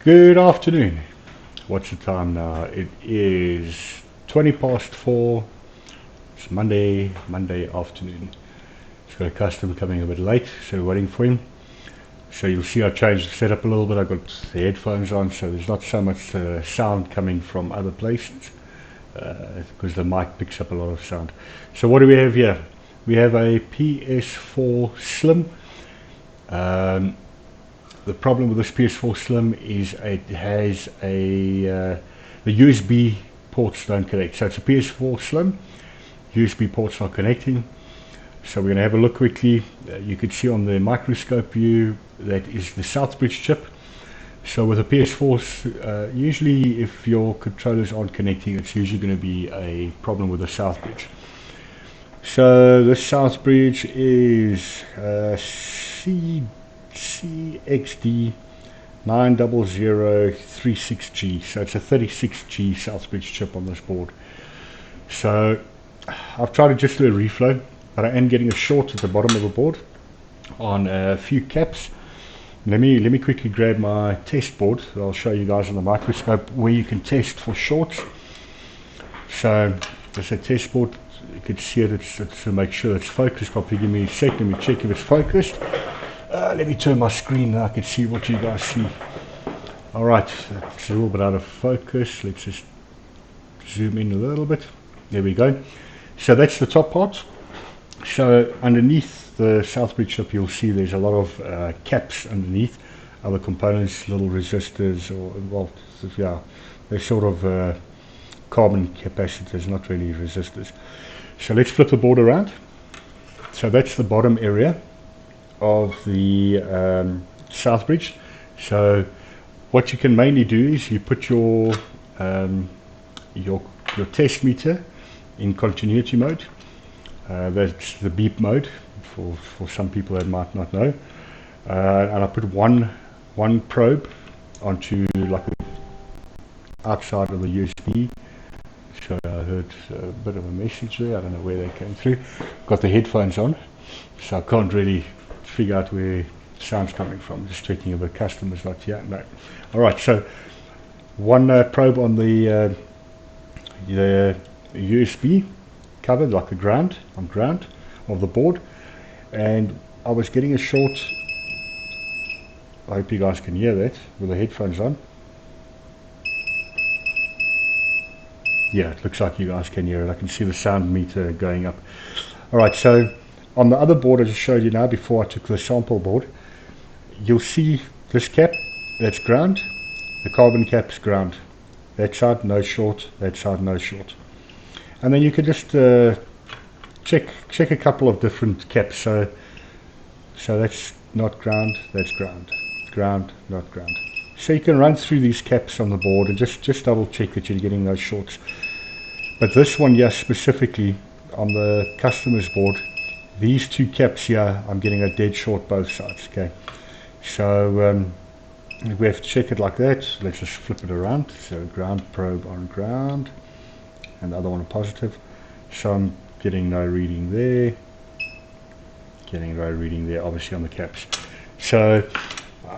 Good afternoon. What's the time now? It is 20 past 4. It's Monday afternoon. It's got a customer coming a bit late, so we're waiting for him. So you'll see I changed the setup a little bit. I got the headphones on, so there's not so much sound coming from other places because the mic picks up a lot of sound. So what do we have here? We have a PS4 Slim. The problem with this PS4 Slim is it has the USB ports don't connect. So it's a PS4 Slim, USB ports not connecting. So we're going to have a look quickly. You can see on the microscope view that is the Southbridge chip. So with a PS4, usually if your controllers aren't connecting, it's usually going to be a problem with the Southbridge. So the Southbridge is CXD 90036G, so it's a 36G Southbridge chip on this board. So I've tried to just do a reflow, but I am getting a short at the bottom of the board on a few caps. Let me quickly grab my test board. I'll show you guys on the microscope where you can test for shorts. So there's a test board. You can see it. It's to make sure it's focused properly. Give me a sec. Let me check if it's focused. Let me turn my screen now. I can see what you guys see. Alright, it's a little bit out of focus. Let's just zoom in a little bit. There we go. So that's the top part. So underneath the Southbridge chip, you'll see there's a lot of caps underneath, other components, little resistors, or well, yeah, they're sort of carbon capacitors, not really resistors. So let's flip the board around. So that's the bottom area of the Southbridge. So what you can mainly do is you put your test meter in continuity mode. That's the beep mode for some people that might not know. And I put one probe onto like the outside of the USB. So I heard a bit of a message there. I don't know where they came through. Got the headphones on, so I can't really figure out where the sound's coming from. Just checking if the customer's not here. No. Alright, so one probe on the USB covered like a ground of the board, and I was getting a short. I hope you guys can hear that with the headphones on. Yeah, it looks like you guys can hear it. I can see the sound meter going up. Alright, so on the other board I just showed you now before I took the sample board, you'll see this cap, that's ground, the carbon cap's ground. That side no short, that side no short. And then you can just check a couple of different caps. So that's not ground, that's ground. Ground, not ground. So you can run through these caps on the board and just double check that you're getting those shorts. But this one here specifically on the customer's board, these two caps here, I'm getting a dead short both sides. Okay, so we have to check it like that. Let's just flip it around. So ground probe on ground, and the other one positive. So I'm getting no reading there. Getting no reading there, obviously on the caps. So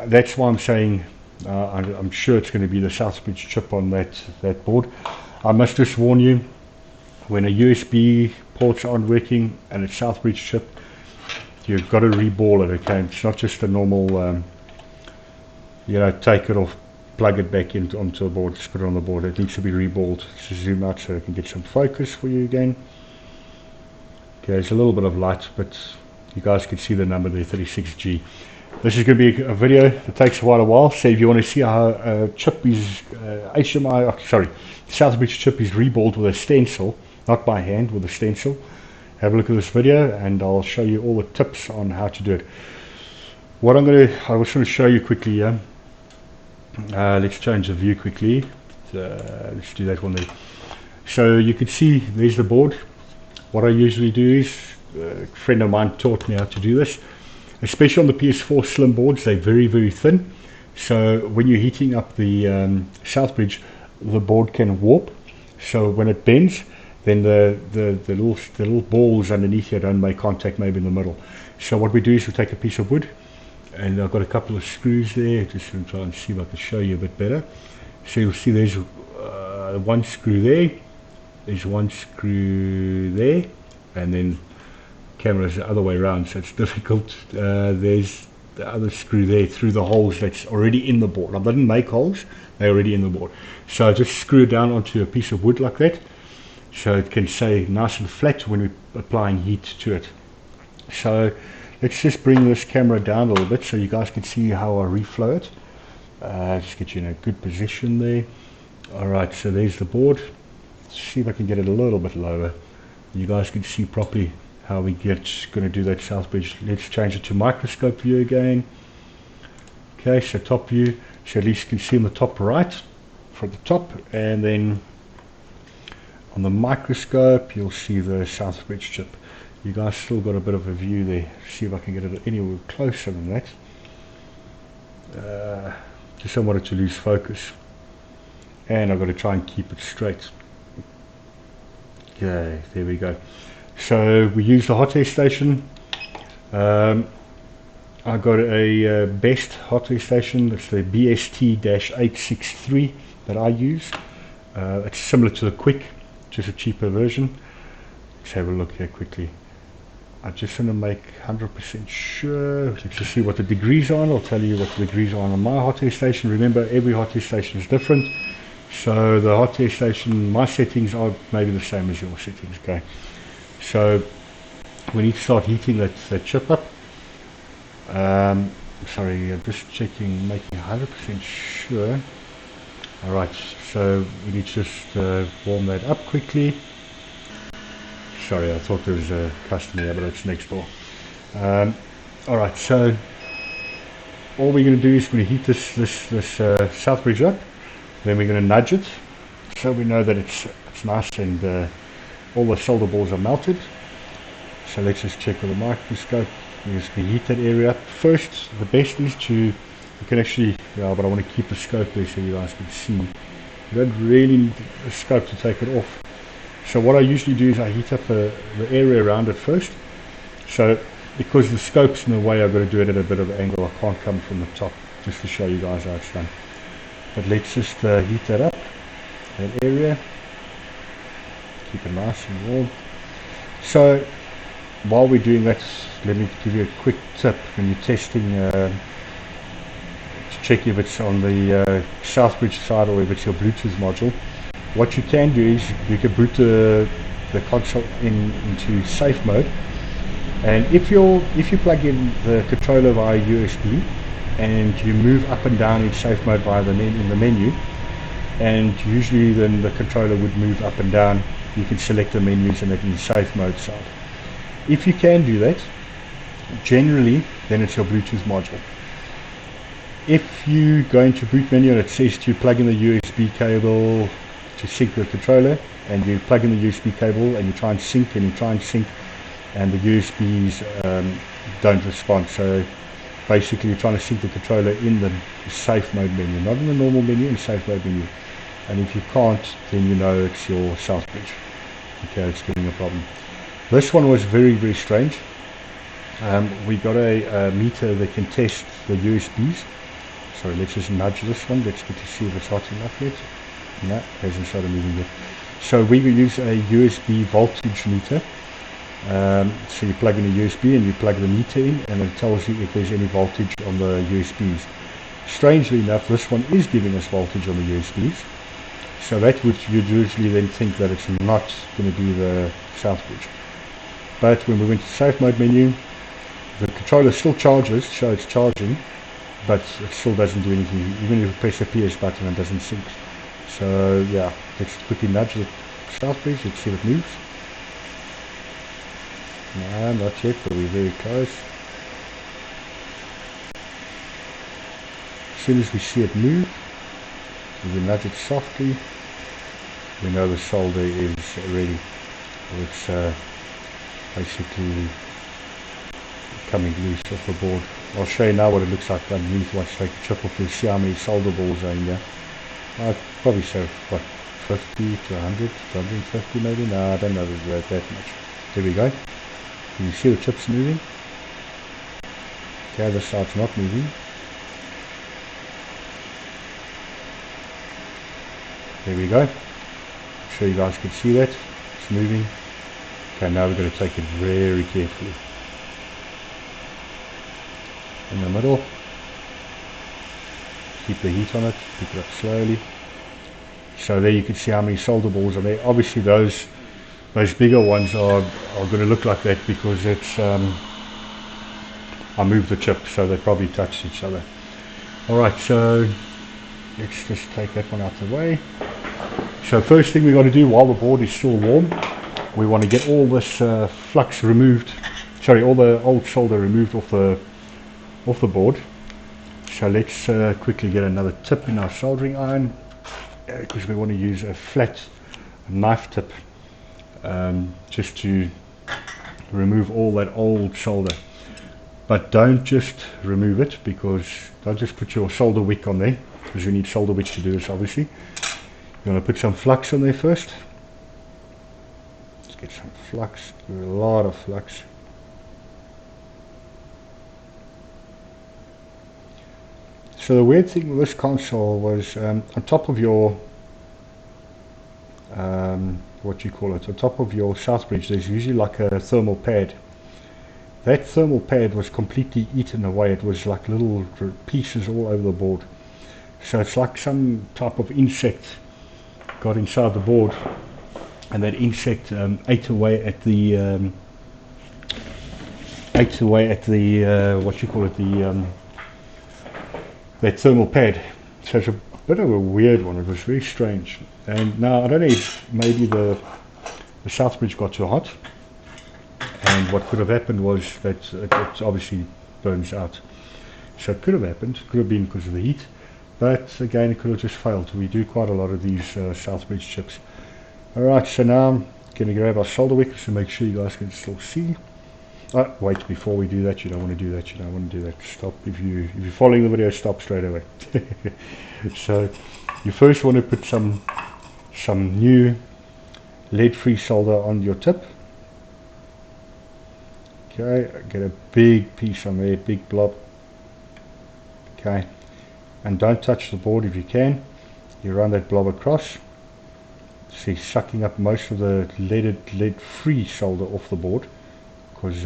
that's why I'm saying I'm sure it's going to be the Southbridge chip on that board. I must just warn you, when a USB ports aren't working and it's Southbridge chip, you've got to reball it. Okay, it's not just a normal, take it off, plug it back onto the board, just put it on the board. It needs to be reballed. So zoom out so I can get some focus for you again. Okay, there's a little bit of light, but you guys can see the number there, 36G. This is going to be a video that takes quite a while. So if you want to see how chip is Southbridge chip is reballed with a stencil, not by hand, with a stencil, have a look at this video and I'll show you all the tips on how to do it. I was going to show you quickly here. Let's change the view quickly. Let's do that one there. So you can see there's the board. What I usually do is, a friend of mine taught me how to do this. Especially on the PS4 Slim boards, they're very, very thin. So when you're heating up the Southbridge, the board can warp. So when it bends, then the little balls underneath here don't make contact maybe in the middle. So what we do is we take a piece of wood, and I've got a couple of screws there. Just going to try and see if I can show you a bit better. So you'll see there's one screw there, there's one screw there, and then camera's the other way around, so it's difficult. There's the other screw there through the holes that's already in the board. I didn't make holes, they're already in the board. So I just screw it down onto a piece of wood like that, so it can stay nice and flat when we're applying heat to it. So let's just bring this camera down a little bit so you guys can see how I reflow it. Just get you in a good position there. Alright, so there's the board. Let's see if I can get it a little bit lower. You guys can see properly how we going to do that south bridge. Let's change it to microscope view again. Okay, so top view, so at least you can see on the top right from the top, and then on the microscope you'll see the south bridge chip. You guys still got a bit of a view there. See if I can get it anywhere closer than that. Just don't want it to lose focus, and I've got to try and keep it straight. Okay, there we go. So we use the hot air station. I got a best hot air station. It's the BST-863 that I use. It's similar to the Quick, just a cheaper version. Let's have a look here quickly. I just want to make 100% sure. Let's just see what the degrees are. I'll tell you what the degrees are on my hot air station. Remember, every hot air station is different. So the hot air station, my settings are maybe the same as your settings. Okay. So we need to start heating that chip up. Sorry, I'm just checking, making 100% sure. Alright, so we need to just warm that up quickly. Sorry, I thought there was a customer here, but it's next door. Alright, so all we're going to do is we're going to heat this south bridge up. Then we're going to nudge it so we know that it's nice and all the solder balls are melted. So let's just check with a microscope. We're just going to heat that area up. First, the best is you can actually, yeah, but I want to keep the scope there so you guys can see. You don't really need the scope to take it off. So what I usually do is I heat up the area around it first. So because the scope's in the way, I've got to do it at a bit of an angle. I can't come from the top, just to show you guys how it's done. But let's just heat that up, that area. Keep it nice and warm. So while we're doing that, let me give you a quick tip when you're testing to check if it's on the south bridge side or if it's your Bluetooth module. What you can do is you can boot the console into safe mode, and if you plug in the controller via USB and you move up and down in safe mode via in the menu, and usually then the controller would move up and down, you can select the menus and it in safe mode side. If you can do that, generally then it's your Bluetooth module. If you go into boot menu and it says to plug in the USB cable to sync the controller, and you plug in the USB cable and you try and sync and the USBs don't respond. So basically you're trying to sync the controller in the safe mode menu, not in the normal menu, in safe mode menu. And if you can't, then you know it's your south bridge. Okay, it's giving a problem. This one was very, very strange. We got a meter that can test the USBs. Sorry, let's just nudge this one. Let's get to see if it's hot enough yet. No, it hasn't started moving yet. So we will use a USB voltage meter. So you plug in a USB and you plug the meter in, and it tells you if there's any voltage on the USBs. Strangely enough, this one is giving us voltage on the USBs. So that would you'd usually then think that it's not going to be the south bridge. But when we went to safe mode menu, the controller still charges, so it's charging, but it still doesn't do anything. Even if you press the PS button, it doesn't sync. So yeah, let's quickly nudge the south bridge. Let's see if it moves. No, not yet, but we're very close. As soon as we see it move, we nudge it softly. We know the solder is ready. It's basically coming loose off the board. I'll show you now what it looks like underneath once I take the chip off. You'll see how many solder balls are in there. I'd probably say what, 50 to 100 to 150 maybe. No, I don't know that much. There we go. Can you see the chips moving? Okay, the side's not moving. There we go. I'm sure you guys can see that. It's moving. Okay, now we're going to take it very carefully. In the middle. Keep the heat on it. Pick it up slowly. So there you can see how many solder balls are there. Obviously those bigger ones are going to look like that because it's I moved the chip, so they probably touched each other. Alright, so let's just take that one out of the way. So first thing we got to do while the board is still warm, we want to get all this flux removed, sorry, all the old solder removed off the board. So let's quickly get another tip in our soldering iron, because we want to use a flat knife tip just to remove all that old solder. But don't just remove it, because don't just put your solder wick on there, because you need solder wicks to do this obviously. You want to put some flux on there first. Let's get some flux, a lot of flux. So the weird thing with this console was on top of your what you call it, on top of your south bridge there's usually like a thermal pad. That thermal pad was completely eaten away. It was like little pieces all over the board. So it's like some type of insect got inside the board, and that insect ate away at the what you call it, that thermal pad. So it's a bit of a weird one. It was very strange. And now I don't know if maybe the south bridge got too hot, and what could have happened was that it obviously burns out. So it could have happened, could have been because of the heat, but again it could have just failed. We do quite a lot of these south bridge chips. Alright, so now I'm going to grab our solder wick to make sure you guys can still see. Oh, wait, before we do that, you don't want to do that, you don't want to do that. Stop. If you're following the video, stop straight away. So you first want to put some new lead-free solder on your tip. Okay, get a big piece on there, big blob. Okay, and don't touch the board if you can. You run that blob across. See, sucking up most of the lead-free solder off the board, because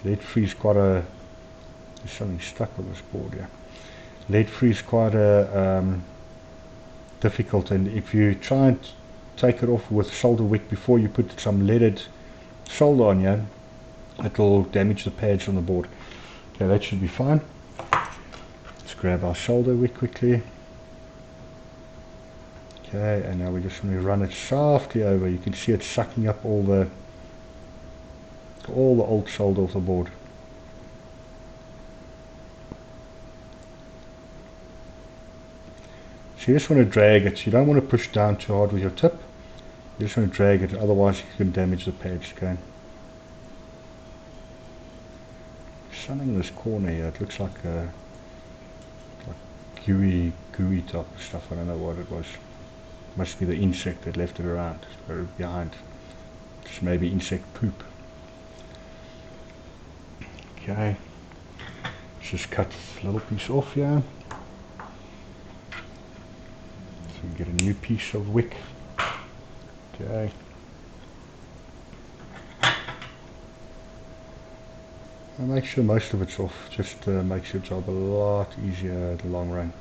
lead-free is quite a, there's something stuck on this board here. Lead-free is quite a difficult, and if you try and take it off with solder wick before you put some leaded solder on here, it'll damage the pads on the board. Okay, that should be fine. Let's grab our solder wick quickly. Okay, and now we just want to run it softly over. You can see it sucking up all the old solder off the board. So you just want to drag it. You don't want to push down too hard with your tip. You just want to drag it, otherwise you can damage the pads. Okay. Something in this corner here. It looks like a gooey type of stuff. I don't know what it was. Must be the insect that left it around or behind. It's maybe insect poop. Okay. Let's just cut a little piece off here. So we get a new piece of wick. Okay. And make sure most of it's off, just makes your job a lot easier in the long run.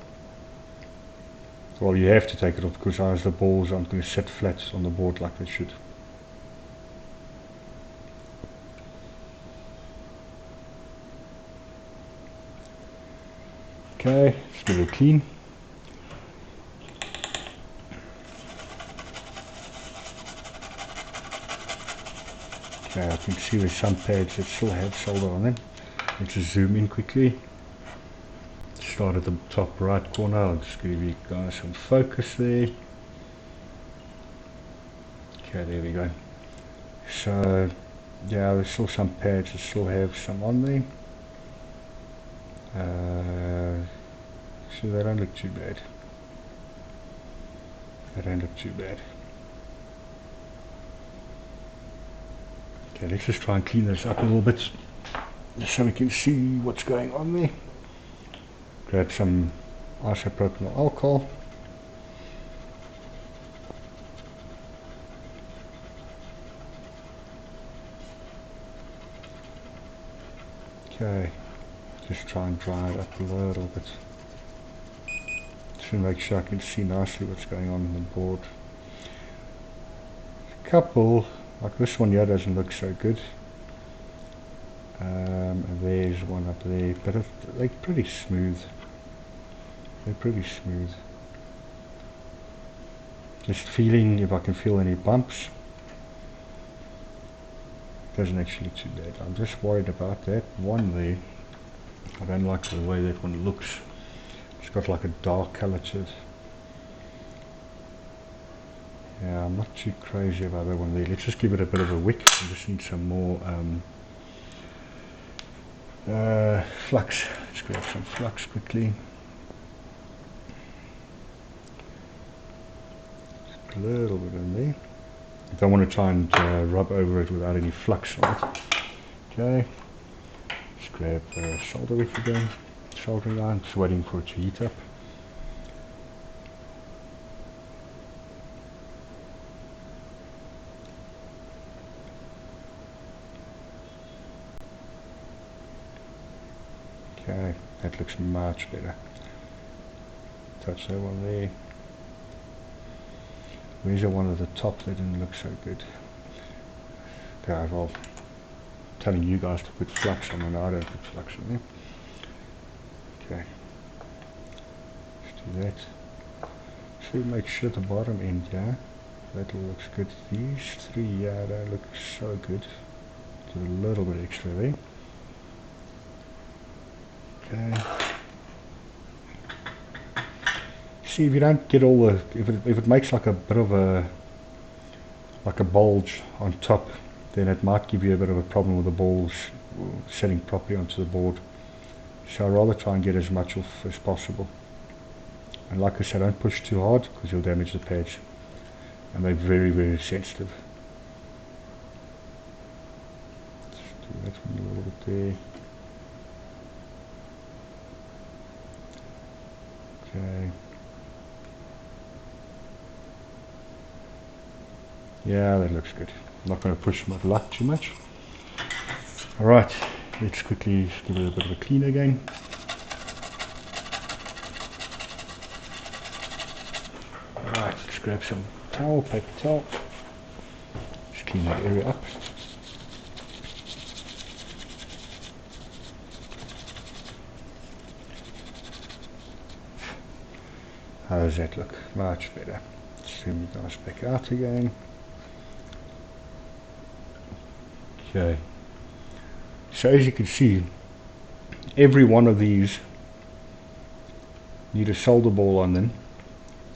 Well, you have to take it off because otherwise the balls aren't going to sit flat on the board like they should. Okay, let's give it a clean. Okay, I can see there's some pads that still have solder on them. Let's just zoom in quickly. Start at the top right corner. I'll just give you guys some focus there. Okay, there we go. So yeah, there's still some pads that still have some on there. So they don't look too bad. They don't look too bad. Okay, let's just try and clean this up a little bit. just so we can see what's going on there. Grab some isopropyl alcohol. Okay, just try and dry it up a little bit to make sure I can see nicely what's going on the board. A couple, like this one here doesn't look so good. And there's one up there, but they're pretty smooth. They're pretty smooth. Just feeling if I can feel any bumps. Doesn't actually look too bad. I'm just worried about that one there. I don't like the way that one looks. It's got like a dark colour to it. Yeah, I'm not too crazy about that one there. Let's just give it a bit of a wick. I just need some more flux. Let's grab some flux quickly. Just a little bit in there. I don't want to try and rub over it without any flux on it. Okay. Just grab the solder wick again. Soldering iron. Just waiting for it to heat up. Okay, that looks much better. Touch that one there. Where's the one at the top that didn't look so good? Okay, well, telling you guys to put flux on and I don't put flux on there. Okay, let's do that. So make sure the bottom end here, that looks good. These three here don't look so good. Do a little bit extra there. Okay. See, if you don't get all the, if it makes like a bit of a bulge on top, then it might give you a bit of a problem with the balls setting properly onto the board. So I'd rather try and get as much off as possible. And like I said, don't push too hard because you'll damage the pads. And they're very, very sensitive. Just do that one a little bit there. Okay. Yeah, that looks good. I'm not going to push my luck too much. Alright, let's quickly give it a bit of a clean again. Alright, let's grab some towel, paper towel. Just clean that area up. How does that look? Much better. Zoom the guys back out again. Okay. So as you can see, every one of these need a solder ball on them.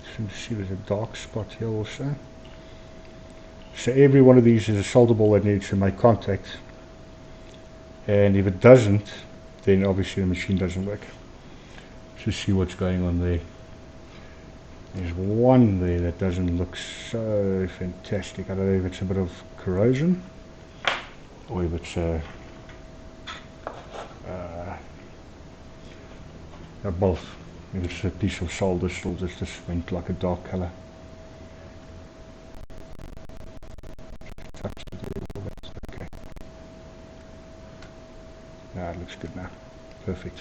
So you can see there's a dark spot here also. So every one of these is a solder ball that needs to make contact. And if it doesn't, then obviously the machine doesn't work. Just see what's going on there. There's one there that doesn't look so fantastic. I don't know if it's a bit of corrosion or if it's both. If it's a piece of solder still just went like a dark colour. Okay. Now it looks good now. Perfect.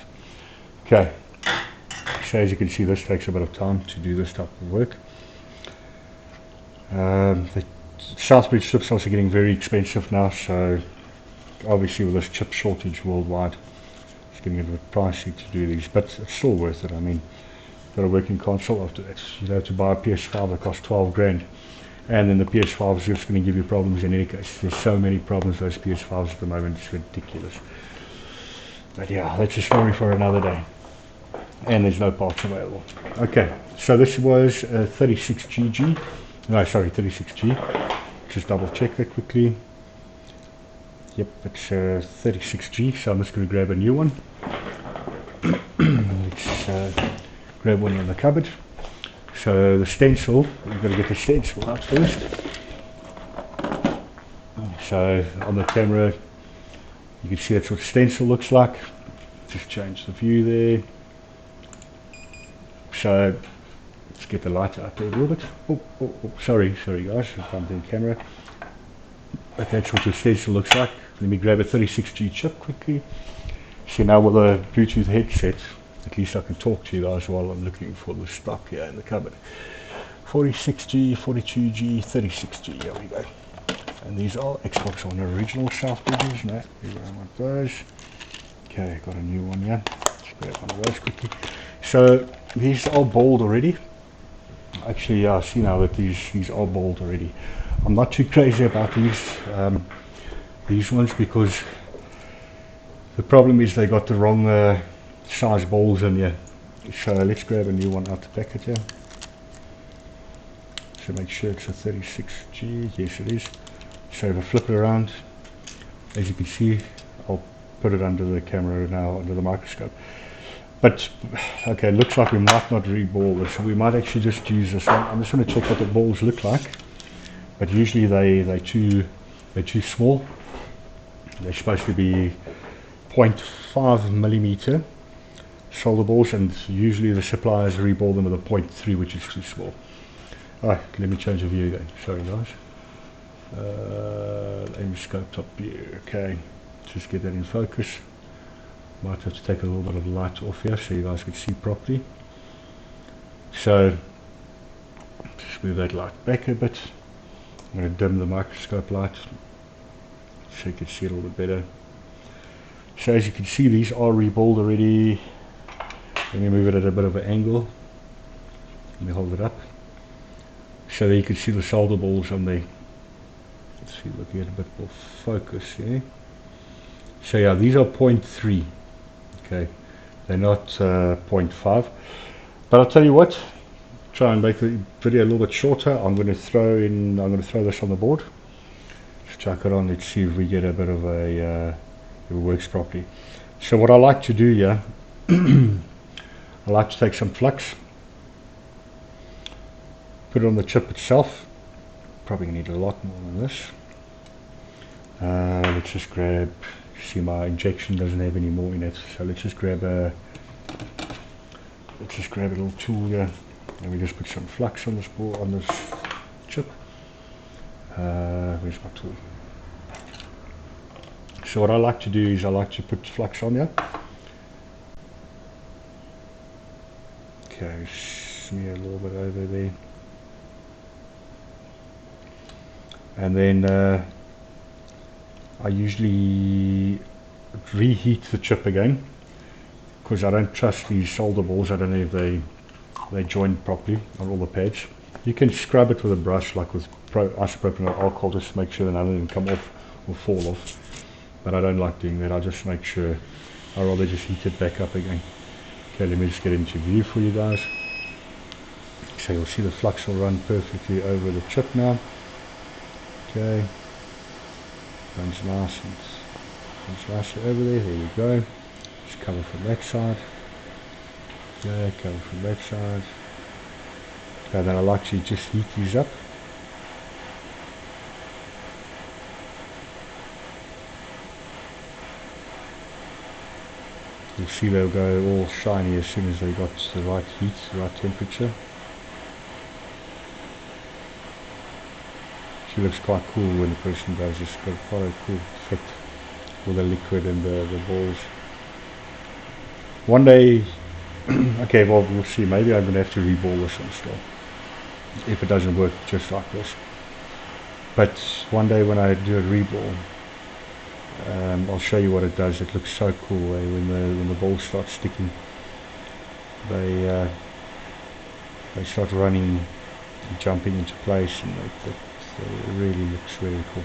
Okay. So as you can see, this takes a bit of time to do this type of work. The Southbridge chips are also getting very expensive now, so obviously with this chip shortage worldwide, it's getting a bit pricey to do these, but it's still worth it. I mean, you've got a working console after that. You have to buy a PS5 that costs 12 grand, and then the PS5 is just going to give you problems in any case. There's so many problems with those PS5s at the moment, it's ridiculous. But yeah, that's a story for another day. And there's no parts available. Okay, so this was 36GG. No, sorry, 36G. Just double check that quickly. Yep, it's 36G, so I'm just going to grab a new one. Let's grab one in the cupboard. So the stencil, we've got to get the stencil out first. So on the camera, You can see that's what stencil looks like. Just change the view there. So let's get the light out there a little bit. Sorry guys, I bumped the camera. But that's what the stencil looks like. Let me grab a 36G chip quickly. See, now with a Bluetooth headset, at least I can talk to you guys while I'm looking for the stuff here in the cupboard. 46G, 42G, 36G, here we go. And these are Xbox One original South bridges. No, we don't want those. Okay, got a new one here. Let's grab one of those quickly. So these are bold already. Actually, I see now that these are bold already. I'm not too crazy about these ones because the problem is they got the wrong size balls in here. So let's grab a new one out the packet here. So make sure it's a 36G. Yes, it is. So if I flip it around, as you can see, I'll put it under the camera now, under the microscope. But okay, it looks like we might not re-ball this, so we might actually just use this one. I'm just going to check what the balls look like. But usually they're too small. They're supposed to be 0.5 millimeter solder balls, and usually the suppliers re-ball them with a 0.3, which is too small. Alright, let me change the view again. Sorry guys. Aim scope top view. Okay, just get that in focus. Might have to take a little bit of light off here so you guys can see properly. So just move that light back a bit. I'm going to dim the microscope light so you can see it a little bit better. So as you can see, these are reballed already. Let me move it at a bit of an angle. Let me hold it up so that you can see the solder balls on there. Let's see, looking at a bit more focus here. So yeah, these are 0.3. Okay, they're not 0.5. But I'll tell you what, try and make the video a little bit shorter. I'm going to throw this on the board. Let's chuck it on. Let's see if we get a bit of a if it works properly. So what I like to do here, I like to take some flux, put it on the chip itself. Probably need a lot more than this. Let's just grab. See, my injection doesn't have any more in it, so let's just grab a little tool here, and we just put some flux on this board, on this chip. Where's my tool? So what I like to do is I like to put flux on here. Okay, smear a little bit over there, and then I usually reheat the chip again because I don't trust these solder balls. I don't know if they join properly on all the pads. You can scrub it with a brush, like with isopropyl alcohol, just to make sure that none of them come off or fall off. But I don't like doing that. I just make sure I rather just heat it back up again. Okay, let me just get into view for you guys. So you'll see the flux will run perfectly over the chip now. Okay. Runs nice and runs nicely over there. There we go. Just cover from that side. Yeah, cover from that side. Okay, then I like to just heat these up. You'll see they'll go all shiny as soon as they got the right heat, the right temperature. She looks quite cool when the person does this. Got quite a cool effect with the liquid and the balls. One day, okay, well we'll see. Maybe I'm gonna have to re-ball this one still if it doesn't work just like this. But one day when I do a re-ball, I'll show you what it does. It looks so cool when the balls start sticking. They start running, and jumping into place, and it really looks very cool.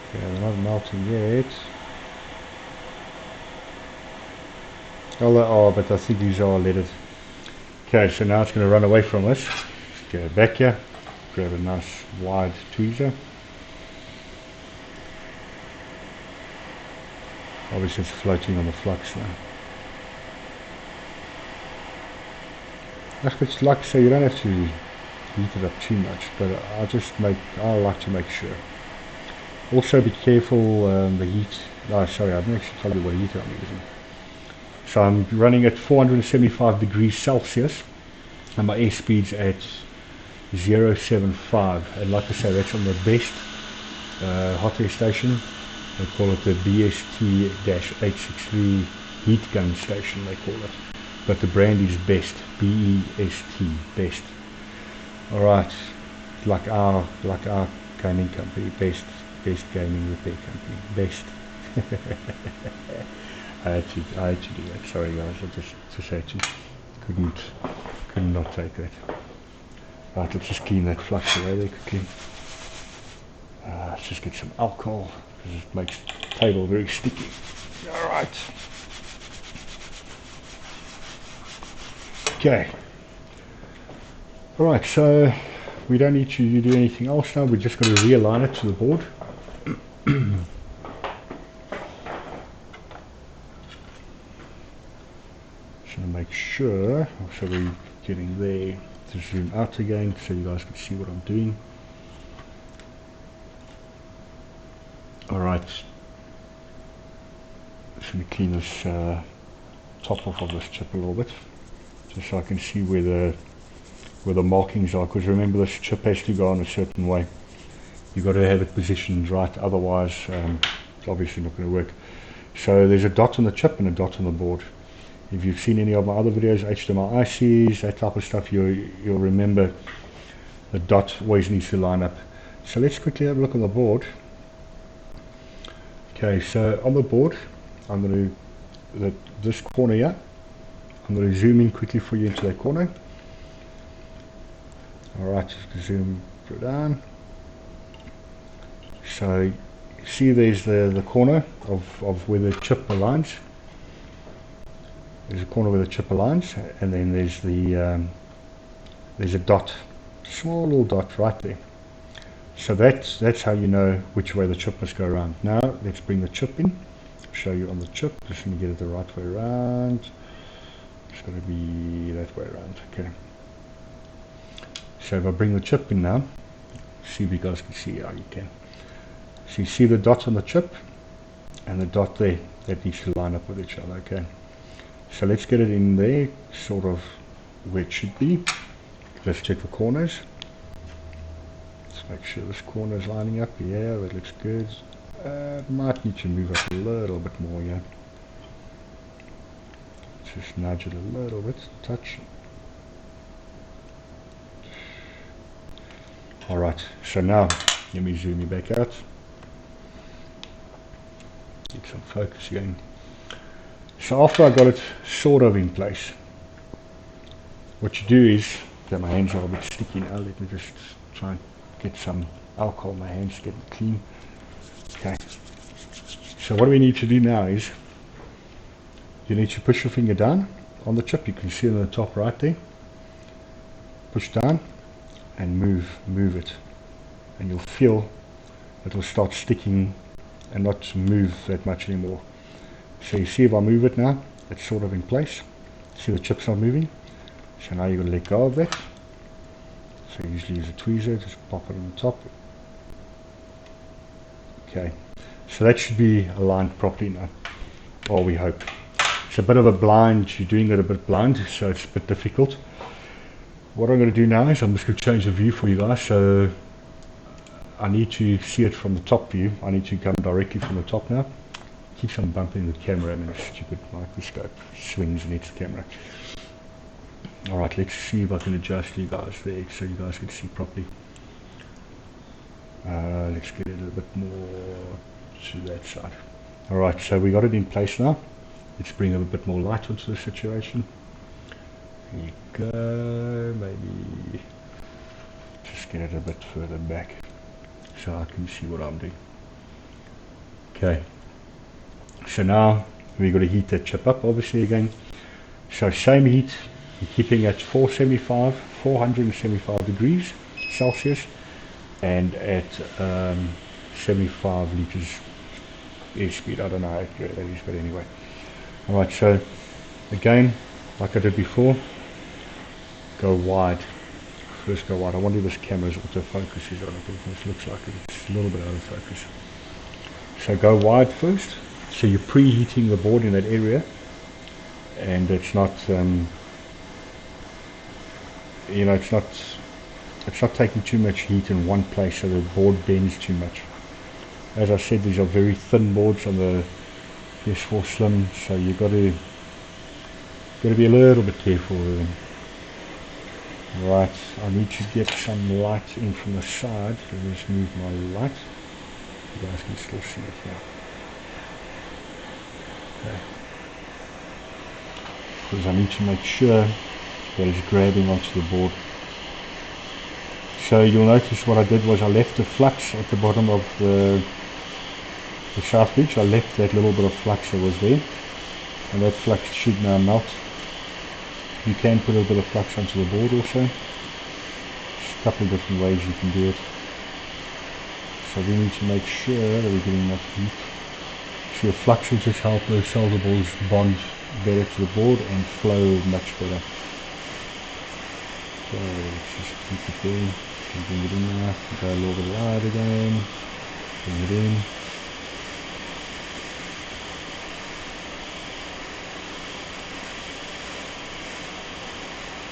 Okay, they're not melting yet. Oh, they are, but I think these are leaded. Okay, so now it's going to run away from us. Go back here, grab a nice wide tweezer. Obviously it's floating on the flux now. It's like I say, you don't have to heat it up too much, but I like to make sure. Also be careful the heat. Oh, sorry, I didn't actually tell you what heater I'm using. So I'm running at 475 degrees Celsius and my airspeed's at 0.75, and like I say, that's on the best hot air station. They call it the BST-863 heat gun station, they call it, but the brand is Best, B-E-S-T, Best. Alright, like our gaming company, Best gaming repair company, Best. I had to do that, sorry guys, I just had to, could not take that. Right, let's just clean that flux away there quickly. Let's just get some alcohol, because it makes the table very sticky. Alright. Okay. Alright, so we don't need to do anything else now, we're just going to realign it to the board. Just going to make sure, so we're getting there, to zoom out again so you guys can see what I'm doing. Alright, just going to clean this top off of this chip a little bit, just so I can see where the markings are, because remember this chip has to go on a certain way. You've got to have it positioned right, otherwise it's obviously not going to work. So there's a dot on the chip and a dot on the board. If you've seen any of my other videos, HDMI ICs, that type of stuff, you'll remember the dot always needs to line up. So let's quickly have a look on the board. Okay, so on the board, I'm going to, this corner here, I'm going to zoom in quickly for you into that corner. Alright, just zoom down. So, see there's the corner of where the chip aligns. There's a corner where the chip aligns, and then there's a dot, small little dot right there. So that's how you know which way the chip must go around. Now let's bring the chip in. Show you on the chip. Just going to get it the right way around. It's going to be that way around. Okay. So if I bring the chip in now, see if you guys can see how you can. So you see the dot on the chip and the dot there. That needs to line up with each other. Okay. So let's get it in there, sort of where it should be. Let's check the corners. Let's make sure this corner is lining up. Yeah, that looks good. Might need to move up a little bit more, yeah. Just nudge it a little bit, touch. Alright, so now let me zoom you back out. Get some focus again. So after I got it sort of in place, what you do is, that my hands are a bit sticky now, let me just try and get some alcohol in my hands, get it clean. Okay, so what we need to do now is, you need to push your finger down on the chip, you can see it on the top right there. Push down and move it, and you'll feel it will start sticking and not move that much anymore. So you see if I move it now, it's sort of in place. See the chip's not moving. So now you're going to let go of that. So you usually use a tweezer, just pop it on the top. Okay, so that should be aligned properly now, or we hope. It's a bit of a blind, you're doing it a bit blind, so it's a bit difficult. What I'm going to do now is I'm just going to change the view for you guys, so I need to see it from the top view. I need to come directly from the top now. Keeps on bumping the camera, I mean, a stupid microscope swings and hits the camera. Alright, let's see if I can adjust you guys there so you guys can see properly. Let's get it a bit more to that side. Alright, so we got it in place now. Let's bring a bit more light onto the situation. There you go, maybe just get it a bit further back so I can see what I'm doing. Okay, so now we've got to heat that chip up obviously again. So same heat, you're keeping at 475 degrees Celsius and at 75 liters airspeed. I don't know how accurate that is, but anyway. Alright, so again, like I did before, go wide. First go wide. I wonder if this camera's autofocus is on it, because it looks like it's a little bit out of focus. So go wide first, so you're preheating the board in that area, and it's not it's not taking too much heat in one place, so the board bends too much. As I said, these are very thin boards on the PS4 Slim, so you've got to be a little bit careful with them. Right, I need to get some light in from the side, so let's move my light. You guys can still see it here. Okay. Because I need to make sure that it's grabbing onto the board. So you'll notice what I did was I left the flux at the bottom of the shaft bridge. I left that little bit of flux that was there, and that flux should now melt. You can put a bit of flux onto the board also. There's a couple of different ways you can do it. So we need to make sure that we're getting enough heat. So your flux will just help those solder balls bond better to the board and flow much better. So let's just keep it there. Bring it in there. Go a little bit wide again. Bring it in.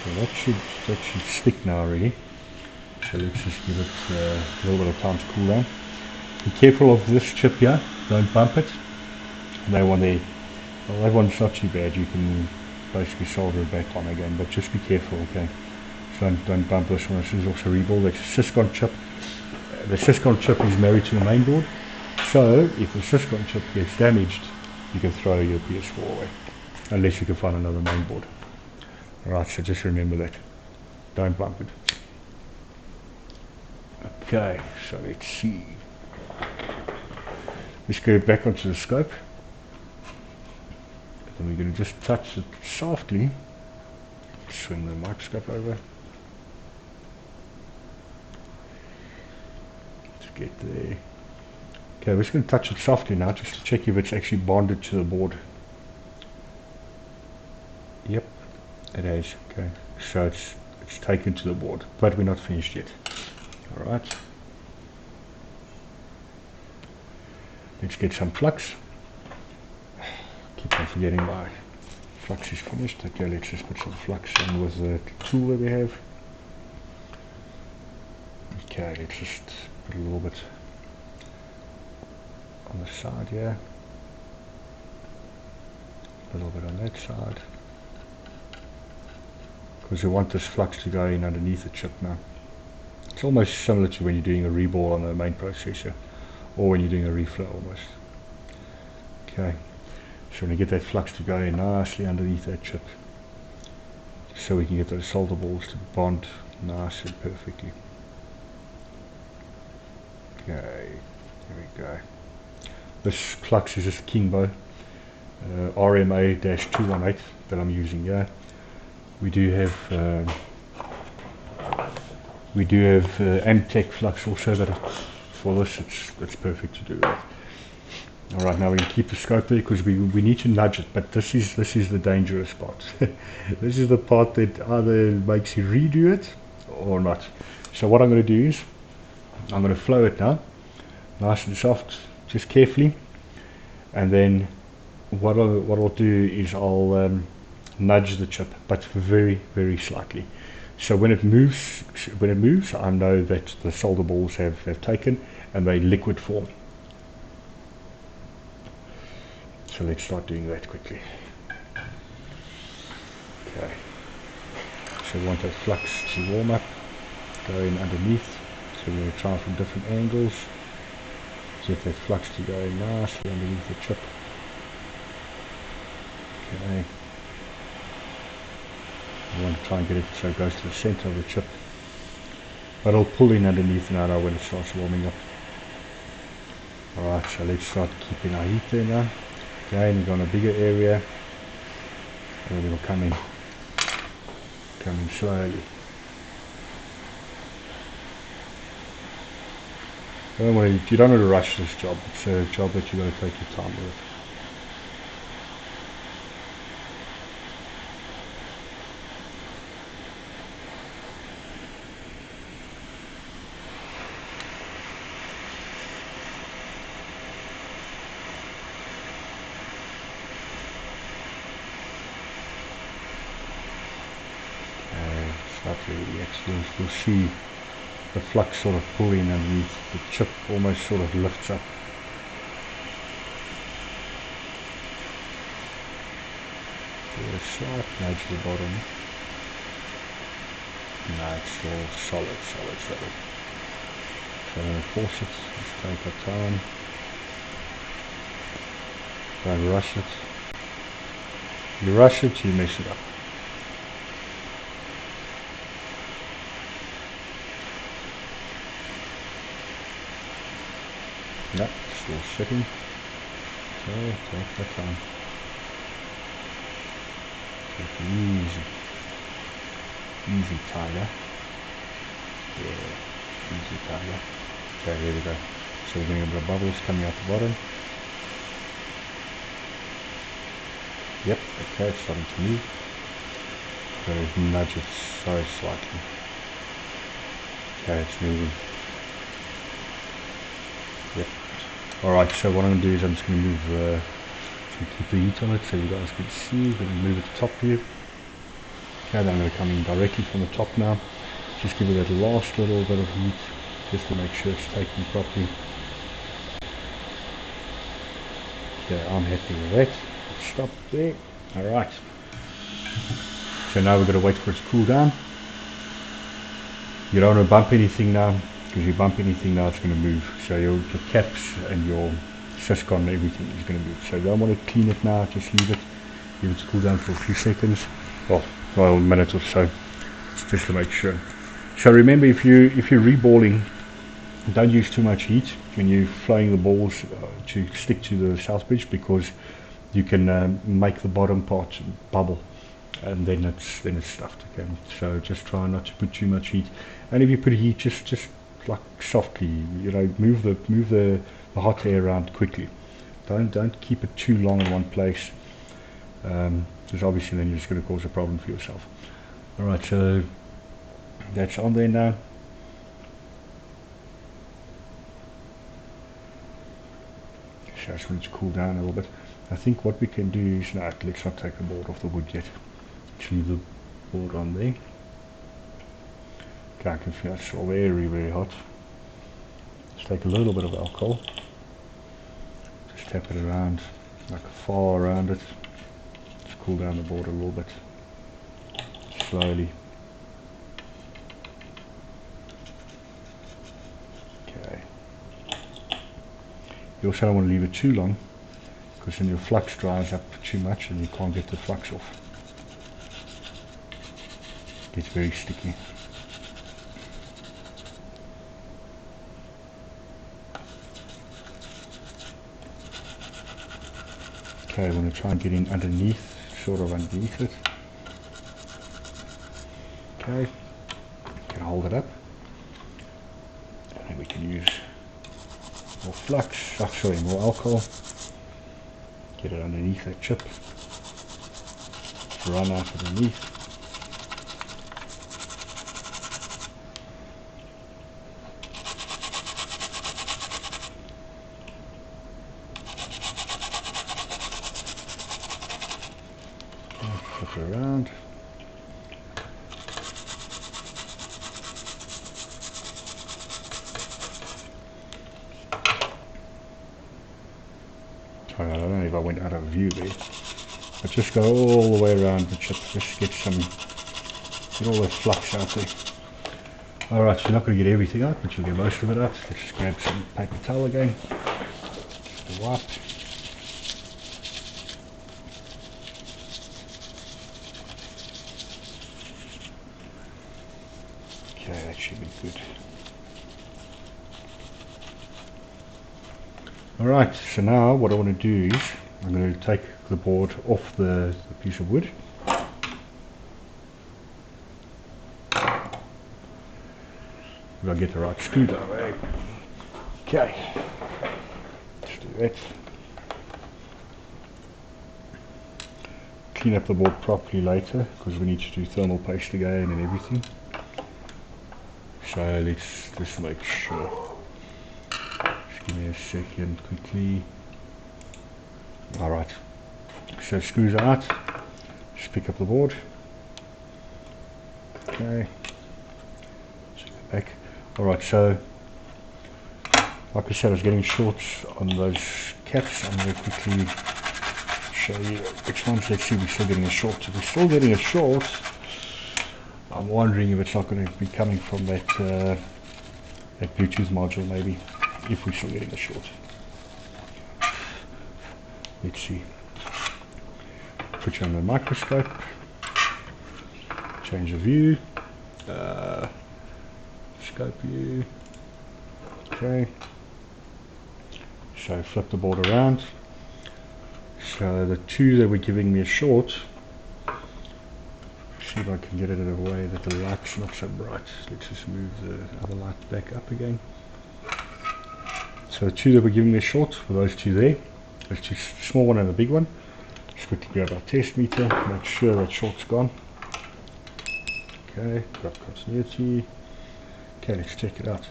So that should stick now already. So let's just give it a little bit of time to cool down. Be careful of this chip here. Don't bump it. That one's not too bad. You can basically solder it back on again, but just be careful, okay? So don't bump this one. This is also rebuild. That's a Syscon chip. The Syscon chip is married to the main board. So if the Syscon chip gets damaged, you can throw your PS4 away, unless you can find another main board. Alright, so just remember that. Don't bump it. Okay, so let's see. Let's go back onto the scope. Then we're going to just touch it softly. Swing the microscope over. Let's get there. Okay, we're just going to touch it softly now, just to check if it's actually bonded to the board. Yep, it has. Okay, so it's taken to the board, but we're not finished yet. Alright. Let's get some flux. Keep on forgetting my flux is finished. Okay, let's just put some flux in with the tool that we have. Okay, let's just put a little bit on the side here. A little bit on that side. Because we want this flux to go in underneath the chip now. It's almost similar to when you're doing a reball on the main processor, or when you're doing a reflow almost. Okay, so we get that flux to go in nicely underneath that chip, so we can get those solder balls to bond nice and perfectly. Okay, there we go. This flux is just a Kingbo RMA-218 that I'm using here. We do have Amtech flux also, that for this it's perfect to do that. Alright, now we can keep the scope there because we need to nudge it, but this is the dangerous part. This is the part that either makes you redo it or not. So what I'm going to do is I'm going to flow it now, nice and soft, just carefully, and then what I'll do is I'll nudge the chip, but very, very slightly. So when it moves, I know that the solder balls have taken and they liquid form. So let's start doing that quickly. Okay. So we want that flux to warm up, go in underneath. So we're going to try from different angles. Get that flux to go in nicely underneath the chip. Okay. I want to try and get it so it goes to the center of the chip, but it'll pull in underneath now when it starts warming up. Alright, so let's start keeping our heat there now. Again, we've got a bigger area, and then it'll come in slowly. You don't want to rush this job. It's a job that you've got to take your time with. Not really yet. You'll see the flux sort of pull in and the chip almost sort of lifts up. Give it a slight nudge to the bottom. No, it's still solid. So I'm going to force it. Let's take our time. Don't rush it. You rush it, you mess it up. Yep, still sitting. So take that time. Take it easy tiger. Yeah, easy tiger. Okay, there we go. So we're getting a bit of bubbles coming out the bottom. Yep, okay, it's starting to move. So nudge it so slightly. Okay, it's moving. Yep. Alright, so what I'm going to do is I'm just going to move keep the heat on it so you guys can see. We're going to move it to top view. Okay, then I'm going to come in directly from the top now. Just give it that last little bit of heat just to make sure it's taken properly. Okay, I'm happy with that. Stop there. Alright. So now we've got to wait for it to cool down. You don't want to bump anything now, because if you bump anything now it's going to move. So your caps and your syscon and everything is going to move. So you don't want to clean it now, just leave it to cool down for a few seconds. Well, a minute or so, just to make sure. So remember, if you're reballing, don't use too much heat when you're flowing the balls to stick to the south bridge, because you can make the bottom part bubble, and then it's stuffed again. So just try not to put too much heat, and if you put heat, just like softly, move the hot air around quickly. Don't keep it too long in one place, because obviously then you're just going to cause a problem for yourself. Alright, so that's on there now. So I just want it to cool down a little bit. I think what we can do is, no, let's not take the board off the wood yet. Let's leave the board on there. Okay, I can feel it's all very hot. Let's take a little bit of alcohol. Just tap it around, like far around it. Just cool down the board a little bit. Slowly. Okay. You also don't want to leave it too long, because then your flux dries up too much and you can't get the flux off. It gets very sticky. Okay, I'm going to try and get in underneath, sort of underneath it. Okay, you can hold it up, and then we can use more flux, sorry, more alcohol. Get it underneath that chip, run out underneath. Flip it around. I don't know if I went out of view there, but just go all the way around the chip, just get all the flux out there. Alright, so you're not going to get everything out, but you'll get most of it out. Let's just grab some paper towel again, just to wipe. Okay, that should be good. Alright, so now what I want to do is I'm going to take the board off the piece of wood. If I get the right screwdriver. Okay, let's do that. Clean up the board properly later, because we need to do thermal paste again and everything. So let's just make sure. Just give me a second quickly. Alright, so screws are out. Just pick up the board. Okay, let's go back. Alright, so like I said, I was getting shorts on those caps. I'm going to quickly show you which ones. Let's see, we're still getting a short. If we're still getting a short, I'm wondering if it's not going to be coming from that that Bluetooth module, maybe, if we're still getting a short. Let's see. Put you under the microscope. Change the view. Scope view. Okay. So flip the board around. So the two that were giving me a short, see if I can get it in a way that the light's not so bright. Let's just move the other light back up again. So the two that were giving me a short were those two there. Those two, small one and the big one. Just quickly grab our test meter, make sure that short's gone. Okay, grab continuity. Okay, let's check it out.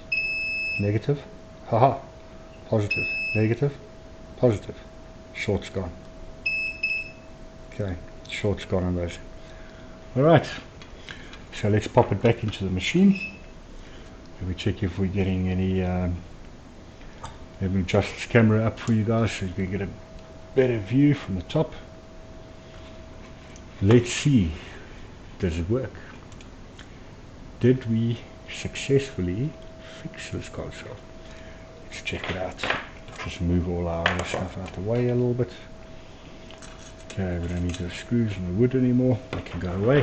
Negative. Haha. Positive. Negative. Positive. Short's gone. Okay, short's gone on those. Alright, so let's pop it back into the machine. And we check if we're getting any, let me adjust this camera up for you guys so you can get a better view from the top. Let's see, does it work? Did we successfully fix this console? Let's check it out. Just move all our other stuff out the way a little bit. Okay, we don't need the screws and the wood anymore. They can go away.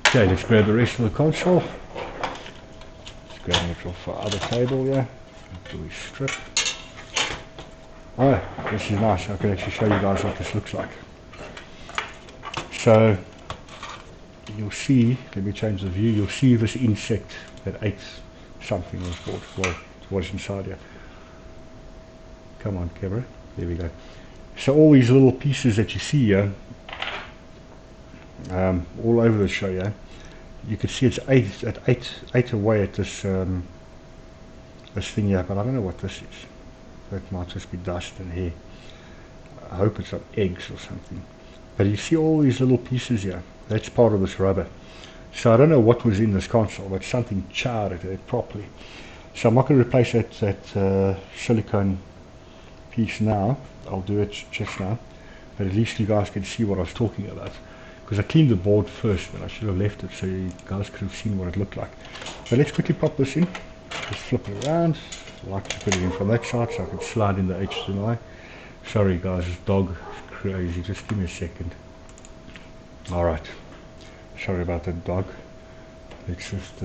Okay, let's grab the rest of the console. Let's grab it off our other table here. Do we strip? Oh, this is nice. I can actually show you guys what this looks like. So, you'll see, let me change the view, you'll see this insect that ate something on this board. Well, it was inside here. Come on, camera. There we go. So all these little pieces that you see here, all over the show here, you can see it ate away at this this thing here, but I don't know what this is. That might just be dust and hair. I hope it's not eggs or something. But you see all these little pieces here, that's part of this rubber. So I don't know what was in this console, but something charred it properly. So I'm not going to replace that silicone piece now. I'll do it just now, but at least you guys can see what I was talking about, because I cleaned the board first and I should have left it so you guys could have seen what it looked like. So let's quickly pop this in, just flip it around. I like to put it in from that side so I can slide in the HDMI. Sorry guys, this dog is crazy, just give me a second. Alright, sorry about that dog. Let's just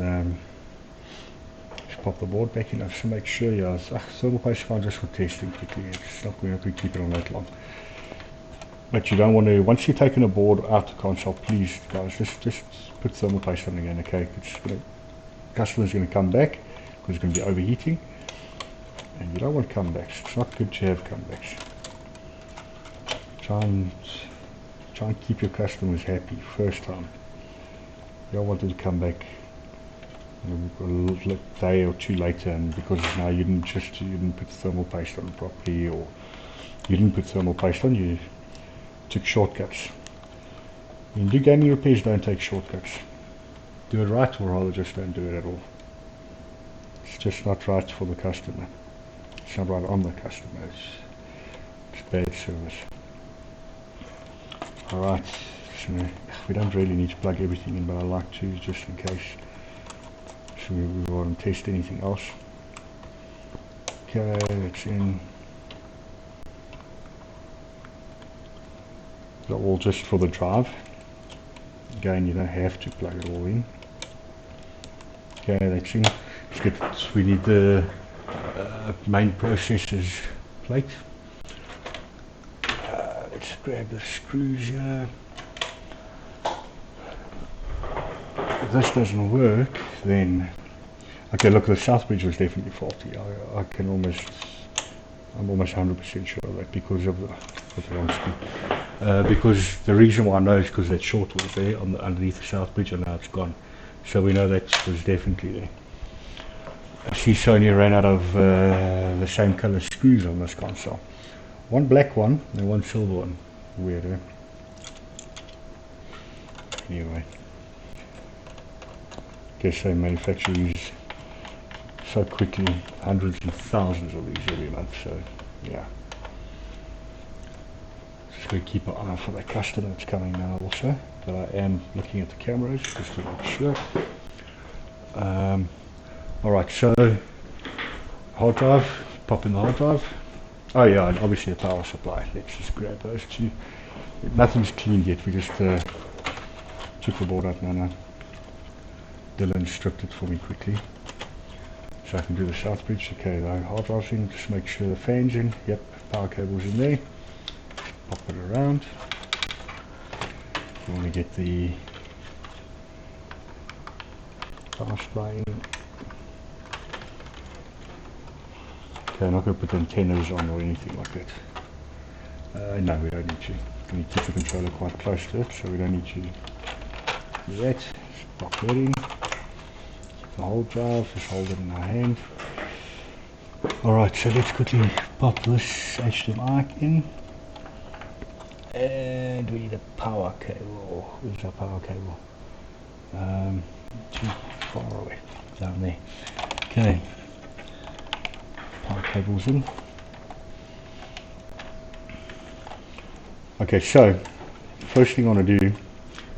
pop the board back in. I just make sure, yeah, thermal paste fine just for testing quickly. It's not going to keep it on that long. But you don't want to, once you've taken a board out the console, please guys, just put thermal paste on again, okay? It's gonna, customer's going to come back because it's going to be overheating, and you don't want comebacks. It's not good to have comebacks. Try and keep your customers happy first time. You don't want them to come back a day or two later, and because now you didn't put thermal paste on properly, or you didn't put thermal paste on, you took shortcuts. When you do gaming repairs, don't take shortcuts. Do it right, or rather just don't do it at all. It's just not right for the customer. It's not right on the customer. It's bad service. Alright, so we don't really need to plug everything in, but I like to just in case. So we want to test anything else. Okay, that's in. They're all just for the drive. Again, you don't have to plug it all in. Okay, that's in. Let's get, we need the main processor's plate. Let's grab the screws here. If this doesn't work, then okay, look, the south bridge was definitely faulty. I'm almost 100% sure of that, because of the wrong screw. Because the reason why I know is because that short was there underneath the south bridge, and now it's gone. So we know that was definitely there. I see Sony ran out of the same color screws on this console. One black one and one silver one. Weird, eh? Anyway. guess they manufacture these so quickly, hundreds and thousands of these every month. So yeah, just going to keep an eye for that customer that's coming now also. But I am looking at the cameras just to make sure. Alright, so hard drive, pop in the hard drive. Oh yeah, and obviously a power supply. Let's just grab those two. Nothing's cleaned yet, we just took the board out now. Dylan stripped it for me quickly, so I can do the south bridge. Okay, the hard drive's in, just make sure the fan's in. Yep, power cable's in there. Pop it around. You want to get the power supply in. Okay, I'm not going to put antennas on or anything like that. No, we don't need to. We keep the controller quite close to it, so we don't need to do that. Just pop that in. Keep the whole drive, just hold it in our hand. Alright, so let's quickly pop this HDMI in. And we need a power cable. Where's our power cable? Too far away. Down there. Okay. Power cable's in. Okay, so first thing I want to do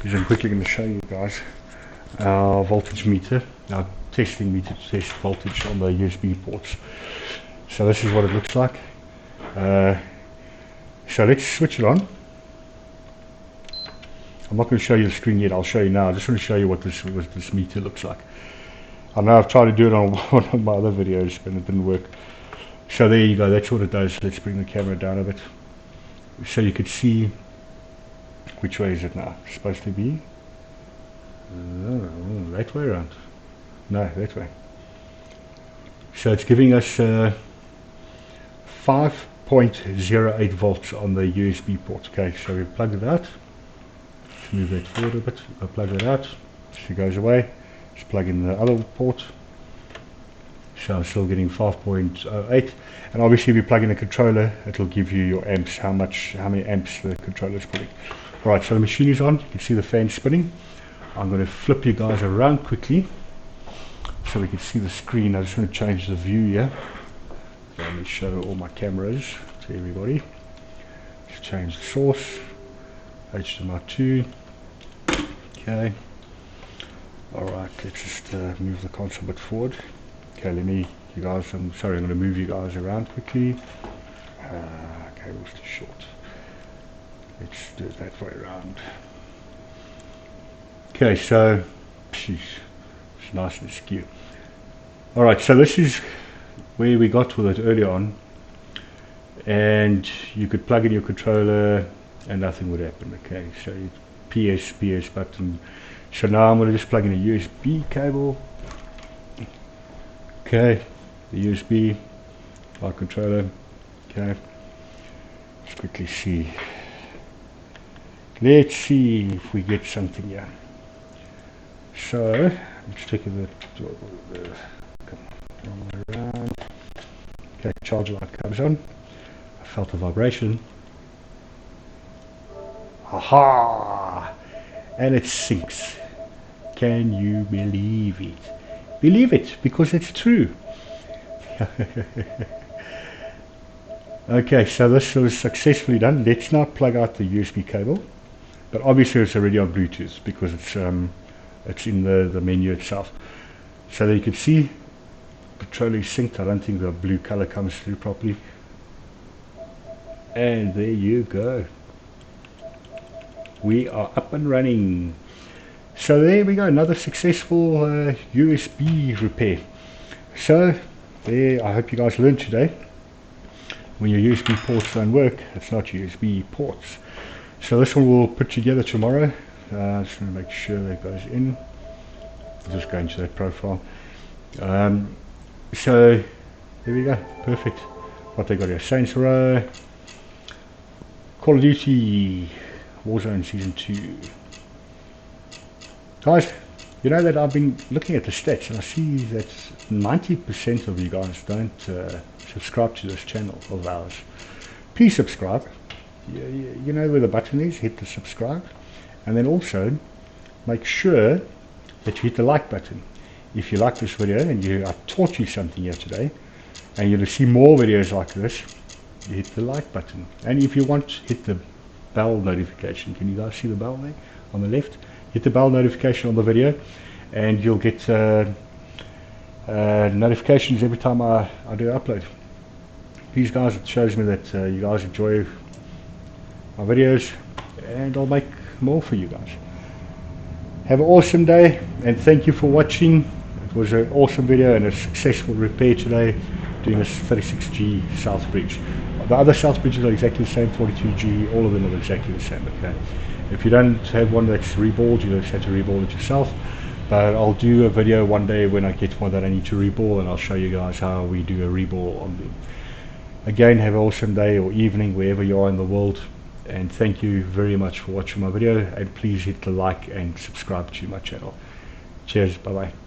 is I'm quickly going to show you guys our voltage meter, our testing meter to test voltage on the USB ports. So this is what it looks like. So let's switch it on. I'm not going to show you the screen yet, I'll show you now. I just want to show you what this meter looks like. I know I've tried to do it on one of my other videos but it didn't work. So there you go, that's what it does. Let's bring the camera down a bit so you could see which way is it now. It's supposed to be that way around. No, that way. So it's giving us 5.08 volts on the USB port. Okay, so we plug it out. Let's move that forward a bit. I'll plug it out. So it goes away. Just plug in the other port. So I'm still getting 5.08, and obviously if you plug in a controller it'll give you your amps, how many amps the controller is putting. Alright, so the machine is on, you can see the fan spinning. I'm going to flip you guys around quickly so we can see the screen. I just want to change the view here. So let me show all my cameras to everybody. Just change the source, HDMI 2. Okay. Alright, let's just move the console a bit forward. Okay, I'm going to move you guys around quickly. Cable's too short. Let's do it that way around. Okay, so, it's nice and skew. Alright, so this is where we got with it earlier on. And you could plug in your controller and nothing would happen. Okay, so PS button. So now I'm going to just plug in a USB cable. Okay, the USB, our controller. Okay, let's quickly see. Let's see if we get something here. So let's take the around. Okay, charge light comes on. I felt a vibration. Aha! And it syncs. Can you believe it? Believe it, because it's true. Okay, so this was successfully done. Let's now plug out the USB cable, but obviously it's already on Bluetooth because it's in the menu itself. So there you can see controller is synced. I don't think the blue color comes through properly, and there you go, we are up and running. So there we go, another successful USB repair. So there, I hope you guys learned today. When your USB ports don't work, it's not USB ports. So this one we'll put together tomorrow. Just want to make sure that goes in. I'll just go into that profile. So there we go, perfect. What they got here, Saints Row, Call of Duty, Warzone Season 2. Guys, you know that I've been looking at the stats and I see that 90% of you guys don't subscribe to this channel of ours. Please subscribe. You know where the button is, hit the subscribe, and then also make sure that you hit the like button. if you like this video and I taught you something here today, and you want to see more videos like this, you hit the like button. And if you want, hit the bell notification. Can you guys see the bell there on the left? Hit the bell notification on the video, and you'll get notifications every time I do upload. These guys, it shows me that you guys enjoy my videos, and I'll make more for you guys. Have an awesome day, and thank you for watching. It was an awesome video and a successful repair today, doing this 36G South Bridge. The other South Bridges are exactly the same, 42G, all of them are exactly the same, okay? If you don't have one that's reballed, you just have to reball it yourself. But I'll do a video one day when I get one that I need to reball, and I'll show you guys how we do a reball on them. Again, have an awesome day or evening wherever you are in the world, and thank you very much for watching my video, and please hit the like and subscribe to my channel. Cheers, bye bye.